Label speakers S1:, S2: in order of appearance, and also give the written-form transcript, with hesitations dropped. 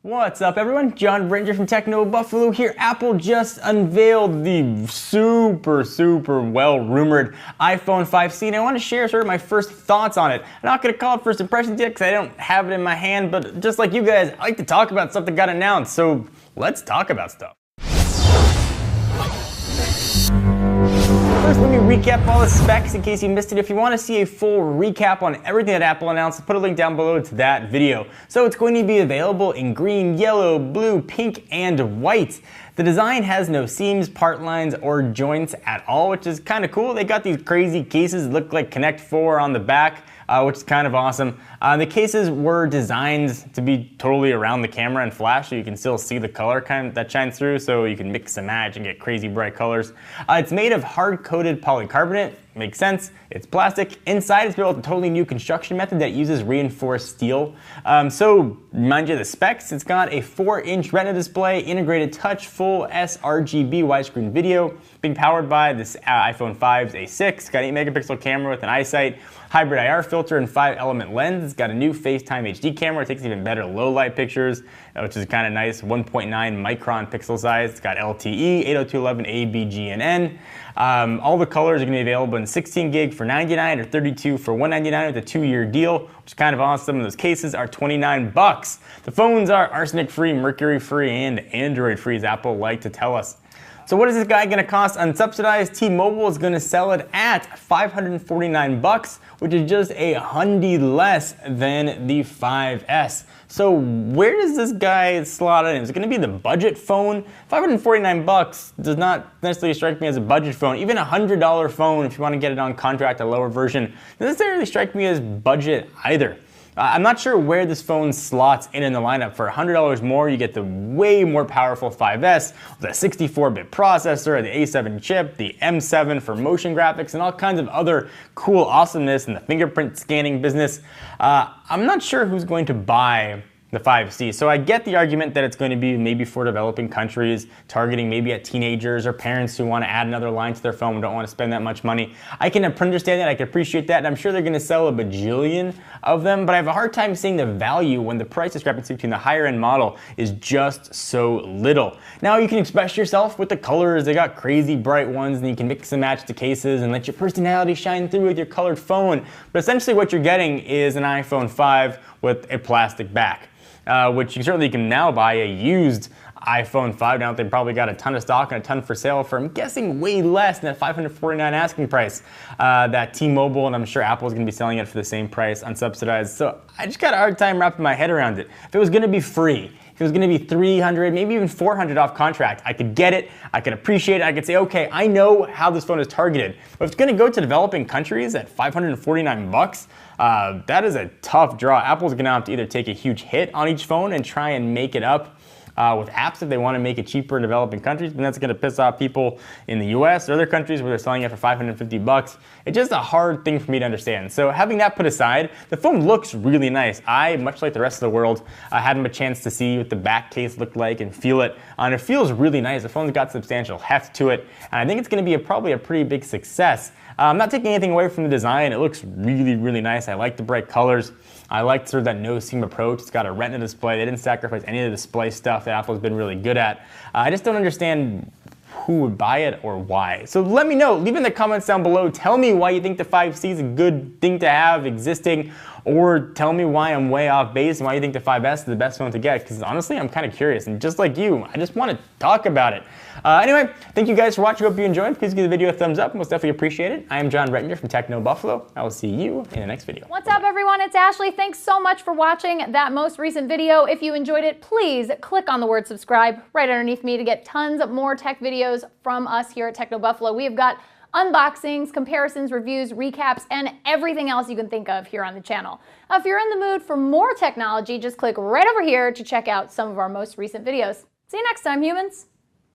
S1: What's up everyone? John Ranger from Techno Buffalo here. Apple just unveiled the super well rumored iPhone 5C, and I want to share sort of my first thoughts on it. I'm not going to call it first impressions yet because I don't have it in my hand, but just like you guys, I like to talk about stuff that got announced, so let's talk about stuff. First, let me recap all the specs in case you missed it. If you want to see a full recap on everything that Apple announced, I'll put a link down below to that video. So it's going to be available in green, yellow, blue, pink, and white. The design has no seams, part lines, or joints at all, which is kind of cool. They got these crazy cases that look like Connect 4 on the back, which is kind of awesome. The cases were designed to be totally around the camera and flash, so you can still see the color that shines through, so you can mix and match and get crazy bright colors. It's made of hard-coated polycarbonate. Makes sense. It's plastic. Inside, it's built with a totally new construction method that uses reinforced steel. So, remind you of the specs. It's got a 4-inch Retina display, integrated touch, full sRGB widescreen video, being powered by this iPhone 5's A6. Got an 8-megapixel camera with an iSight, hybrid IR filter, and 5-element lens. It's got a new FaceTime HD camera. It takes even better low-light pictures, which is kind of nice. 1.9 micron pixel size. It's got LTE, 802.11 ABGNN. All the colors are going to be available in 16 gig for $99 or 32 for $199 with a 2-year deal, which is kind of awesome. Those cases are $29. The phones are arsenic-free, mercury-free, and Android-free, as Apple like to tell us. So what is this guy going to cost unsubsidized? T-Mobile is going to sell it at $549, which is just a hundy less than the 5S. So where does this guy slot in? Is it going to be the budget phone? $549 does not necessarily strike me as a budget phone. Even a $100 phone, if you want to get it on contract, a lower version, doesn't necessarily strike me as budget either. I'm not sure where this phone slots in the lineup. For $100 more, you get the way more powerful 5S with a 64-bit processor, the A7 chip, the M7 for motion graphics, and all kinds of other cool awesomeness in the fingerprint scanning business. I'm not sure who's going to buy the 5C. So I get the argument that it's going to be maybe for developing countries, targeting maybe at teenagers or parents who want to add another line to their phone and don't want to spend that much money. I can understand that, I can appreciate that, and I'm sure they're going to sell a bajillion of them, but I have a hard time seeing the value when the price discrepancy between the higher end model is just so little. Now you can express yourself with the colors. They got crazy bright ones, and you can mix and match the cases and let your personality shine through with your colored phone. But essentially what you're getting is an iPhone 5 with a plastic back. Which you certainly can now buy a used iPhone 5. Now they probably got a ton of stock and a ton for sale for, I'm guessing, way less than that $549 asking price that T-Mobile and I'm sure Apple is going to be selling it for the same price, unsubsidized. So I just got a hard time wrapping my head around it. If it was going to be free, if it was going to be $300, maybe even $400 off contract, I could get it, I could appreciate it, I could say, okay, I know how this phone is targeted. But if it's going to go to developing countries at $549, that is a tough draw. Apple's going to have to either take a huge hit on each phone and try and make it up with apps if they want to make it cheaper in developing countries, and that's going to piss off people in the US or other countries where they're selling it for $550. It's just a hard thing for me to understand. So having that put aside, the phone looks really nice. I, much like the rest of the world, had a chance to see what the back case looked like and feel it, and it feels really nice. The phone's got substantial heft to it, and I think it's going to be probably a pretty big success. I'm not taking anything away from the design. It looks really nice. I like the bright colors. I like sort of that no-seam approach. It's got a Retina display. They didn't sacrifice any of the display stuff that Apple's been really good at. I just don't understand who would buy it or why. So let me know. Leave in the comments down below. Tell me why you think the 5C is a good thing to have existing, or tell me why I'm way off base and why you think the 5S is the best phone to get, because honestly, I'm kind of curious, and just like you, I just want to talk about it. Anyway, thank you guys for watching. Hope you enjoyed. Please give the video a thumbs up. Most definitely appreciate it. I am John Ranger from Techno Buffalo. I will see you in the next video.
S2: What's up, everyone? It's Ashley. Thanks so much for watching that most recent video. If you enjoyed it, please click on the word subscribe right underneath me to get tons of more tech videos from us here at Techno Buffalo. We have got unboxings, comparisons, reviews, recaps, and everything else you can think of here on the channel. If you're in the mood for more technology, just click right over here to check out some of our most recent videos. See you next time, humans.